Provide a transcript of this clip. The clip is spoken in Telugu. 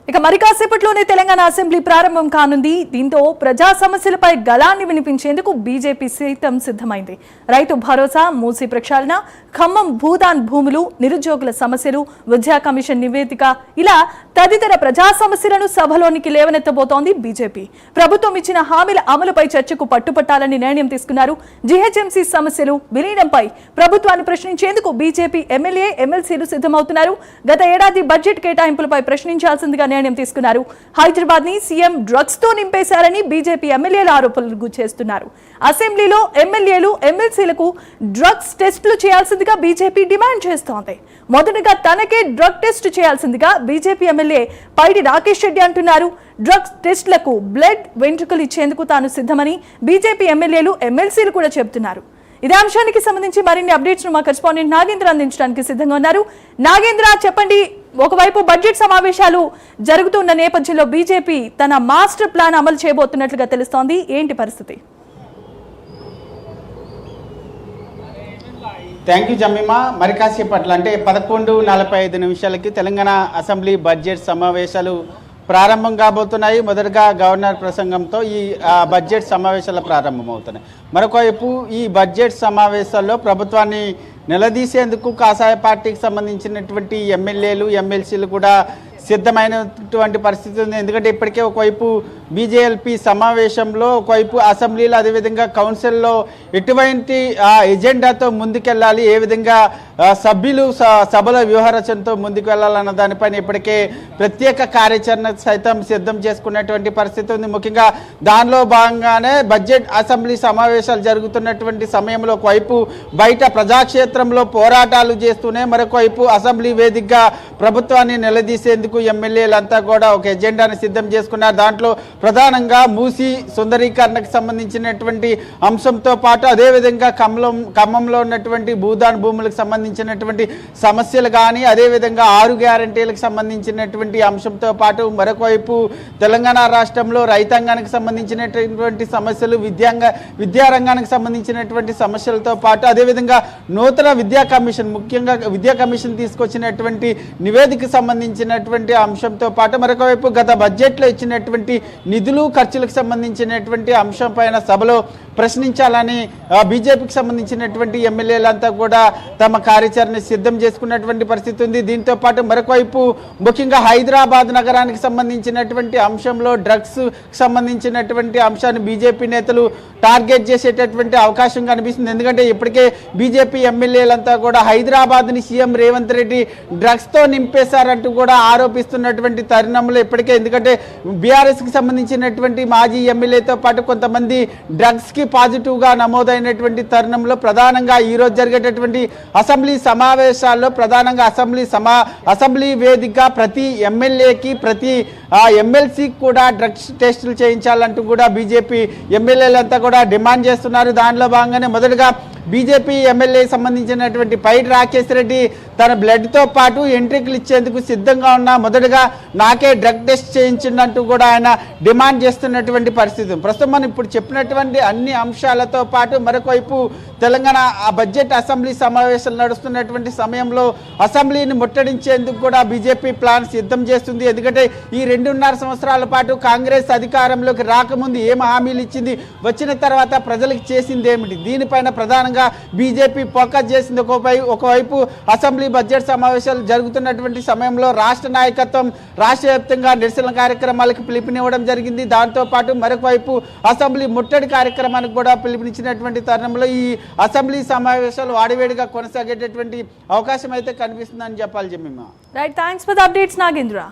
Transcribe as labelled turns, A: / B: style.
A: ఇక మరి కాసేపట్లోనే తెలంగాణ అసెంబ్లీ ప్రారంభం కానుంది. దీంతో ప్రజా సమస్యలపై గళాన్ని వినిపించేందుకు బీజేపీ సైతం సిద్ధమైంది. రైతు భరోసా, మూసీ ప్రక్షాళన, ఖమ్మం భూదాన్ భూములు, నిరుద్యోగుల సమస్యలు, విద్యా కమిషన్ నివేదిక ఇలా తదితర ప్రజా సమస్యలను సభలోనికి లేవనెత్తబోతోంది బీజేపీ. ప్రభుత్వం ఇచ్చిన హామీల అమలుపై చర్చకు పట్టుపట్టాలని నిర్ణయం తీసుకున్నారు. జీహెచ్ఎంసీ సమస్యలు విలీనంపై ప్రభుత్వాన్ని ప్రశ్నించేందుకు బీజేపీ ఎమ్మెల్యే, ఎమ్మెల్సీలు సిద్ధమవుతున్నారు. గత ఏడాది బడ్జెట్ కేటాయింపులపై ప్రశ్నించాల్సిందిగా నిర్ణయం తీసుకున్నారు. హైదరాబాద్ ని సీఎం డ్రగ్స్ తో నింపేశారని బీజేపీ ఎమ్మెల్యేల ఆరోపణలు చేస్తున్నారు. అసెంబ్లీలో ఎమ్మెల్యేలు, ఎమ్మెల్సీలకు డ్రగ్స్ టెస్టులు చేయాల్సిందిగా బీజేపీ డిమాండ్ చేస్తోంది. మొదటగా తనకే డ్రగ్ టెస్ట్ చేయాల్సిందిగా బీజేపీ ఎమ్మెల్యే పైడి రాకేష్ రెడ్డి అంటున్నారు. డ్రగ్స్ టెస్టులకు బ్లడ్, వెంట్రుకలు ఇచ్చేందుకు తాను సిద్ధమని బీజేపీ ఎమ్మెల్యేలు, ఎమ్మెల్సీలు కూడా చెబుతున్నారు. ఇదే అంశానికి సంబంధించి మరిన్ని అప్డేట్స్ మా కరెస్పాండెంట్ నాగేంద్ర అందించడానికి సిద్ధంగా ఉన్నారు. నాగేంద్ర, చెప్పండి. ఒకవైపు బడ్జెట్ సమావేశాలు జరుగుతున్న నేపథ్యంలో బీజేపీ తన మాస్టర్ ప్లాన్ అమలు చేయబోతున్నట్లుగా తెలుస్తోంది. ఏంటి పరిస్థితి?
B: Thank you Jemimah. మరి కాసేపట్ల అంటే 11:45 తెలంగాణ అసెంబ్లీ బడ్జెట్ సమావేశాలు ప్రారంభం కాబోతున్నాయి. మొదటగా గవర్నర్ ప్రసంగంతో ఈ బడ్జెట్ సమావేశాలు ప్రారంభమవుతున్నాయి. మరొకవైపు ఈ బడ్జెట్ సమావేశాల్లో ప్రభుత్వాన్ని నిలదీసేందుకు కాషాయ పార్టీకి సంబంధించినటువంటి ఎమ్మెల్యేలు, ఎమ్మెల్సీలు కూడా సిద్ధమైనటువంటి పరిస్థితి ఉంది. ఎందుకంటే ఇప్పటికే ఒకవైపు బీజేఎల్పీ సమావేశంలో, ఒకవైపు అసెంబ్లీలో, అదేవిధంగా కౌన్సిల్లో ఎటువంటి ఎజెండాతో ముందుకెళ్ళాలి, ఏ విధంగా సభ్యులు సభల వ్యూహరచనతో ముందుకు వెళ్ళాలన్న దానిపైన ఇప్పటికే ప్రత్యేక కార్యాచరణ సైతం సిద్ధం చేసుకున్నటువంటి పరిస్థితి ఉంది. ముఖ్యంగా దానిలో భాగంగానే బడ్జెట్ అసెంబ్లీ సమావేశాలు జరుగుతున్నటువంటి సమయంలో ఒకవైపు బయట ప్రజాక్షేత్రంలో పోరాటాలు చేస్తూనే మరొకవైపు అసెంబ్లీ వేదికగా ప్రభుత్వాన్ని నిలదీసేందుకు ఎమ్మెల్యేలంతా కూడా ఒక ఎజెండాను సిద్ధం చేసుకున్నారు. దాంట్లో ప్రధానంగా మూసీ సుందరీకరణకు సంబంధించినటువంటి అంశంతో పాటు అదేవిధంగా ఖమ్మంలో ఉన్నటువంటి భూదాన్ భూములకు సంబంధించినటువంటి సమస్యలు కానీ, అదేవిధంగా 6 గ్యారంటీలకు సంబంధించినటువంటి అంశంతో పాటు మరొకవైపు తెలంగాణ రాష్ట్రంలో రైతాంగానికి సంబంధించినటువంటి సమస్యలు, విద్యారంగానికి సంబంధించినటువంటి సమస్యలతో పాటు అదేవిధంగా నూతన విద్యా కమిషన్, ముఖ్యంగా విద్యా కమిషన్ తీసుకొచ్చినటువంటి నివేదిక సంబంధించినటువంటి అంశంతో పాటు మరొకవైపు గత బడ్జెట్లో ఇచ్చినటువంటి నిధులు, ఖర్చులకు సంబంధించినటువంటి అంశం పైన సభలో ప్రశ్నించాలని బీజేపీకి సంబంధించినటువంటి ఎమ్మెల్యేలంతా కూడా తమ కార్యాచరణ సిద్ధం చేసుకున్నటువంటి పరిస్థితి ఉంది. దీంతో పాటు మరొకవైపు ముఖ్యంగా హైదరాబాద్ నగరానికి సంబంధించినటువంటి అంశంలో డ్రగ్స్ సంబంధించినటువంటి అంశాన్ని బీజేపీ నేతలు టార్గెట్ చేసేటటువంటి అవకాశం కనిపిస్తుంది. ఎందుకంటే ఇప్పటికే బీజేపీ ఎమ్మెల్యేలంతా కూడా హైదరాబాద్ని సీఎం రేవంత్ రెడ్డి డ్రగ్స్తో నింపేశారంటూ కూడా ఆరోపిస్తున్నటువంటి తరుణంలో ఇప్పటికే, ఎందుకంటే బీఆర్ఎస్కి సంబంధించినటువంటి మాజీ ఎమ్మెల్యేతో పాటు కొంతమంది డ్రగ్స్కి పాజిటివ్గా నమోదైనటువంటి తరుణంలో ప్రధానంగా ఈరోజు జరిగేటటువంటి అసెంబ్లీ సమావేశాల్లో ప్రధానంగా అసెంబ్లీ వేదికగా ప్రతి ఎమ్మెల్యేకి, ప్రతి ఎమ్మెల్సీకి కూడా డ్రగ్స్ టెస్టులు చేయించాలంటూ కూడా బీజేపీ ఎమ్మెల్యేలంతా కూడా డిమాండ్ చేస్తున్నారు. దానిలో భాగంగానే మొదటగా బీజేపీ ఎమ్మెల్యే సంబంధించినటువంటి పైడి రాకేష్ రెడ్డి తన బ్లడ్తో పాటు ఎంట్రీలు ఇచ్చేందుకు సిద్ధంగా ఉన్నా మొదటగా నాకే డ్రగ్ టెస్ట్ చేయించిందంటూ కూడా ఆయన డిమాండ్ చేస్తున్నటువంటి పరిస్థితి. ప్రస్తుతం మనం ఇప్పుడు చెప్పినటువంటి అన్ని అంశాలతో పాటు మరొకవైపు తెలంగాణ బడ్జెట్ అసెంబ్లీ సమావేశాలు నడుస్తున్నటువంటి సమయంలో అసెంబ్లీని ముట్టడించేందుకు కూడా బీజేపీ ప్లాన్ సిద్ధం చేస్తుంది. ఎందుకంటే ఈ 2.5 సంవత్సరాల పాటు కాంగ్రెస్ అధికారంలోకి రాకముందు ఏం హామీలు ఇచ్చింది, వచ్చిన తర్వాత ప్రజలకు చేసింది ఏమిటి, దీనిపైన ప్రధానంగా బీజేపీ ఫోకస్ చేసింది. ఒకవైపు అసెంబ్లీ బడ్జెట్ సమావేశాలు జరుగుతున్నటువంటి సమయంలో రాష్ట్ర నాయకత్వం రాష్ట్ర వ్యాప్తంగా నిరసన కార్యక్రమాలకు పిలుపునివ్వడం జరిగింది. దాంతో పాటు మరొక వైపు అసెంబ్లీ ముట్టడి కార్యక్రమానికి కూడా పిలుపునిచ్చినటువంటి తరుణంలో ఈ అసెంబ్లీ సమావేశాలు వాడివేడిగా కొనసాగేటటువంటి అవకాశం అయితే కనిపిస్తుందని చెప్పాలి Jemimah.
A: Right, thanks for the updates Nagendra.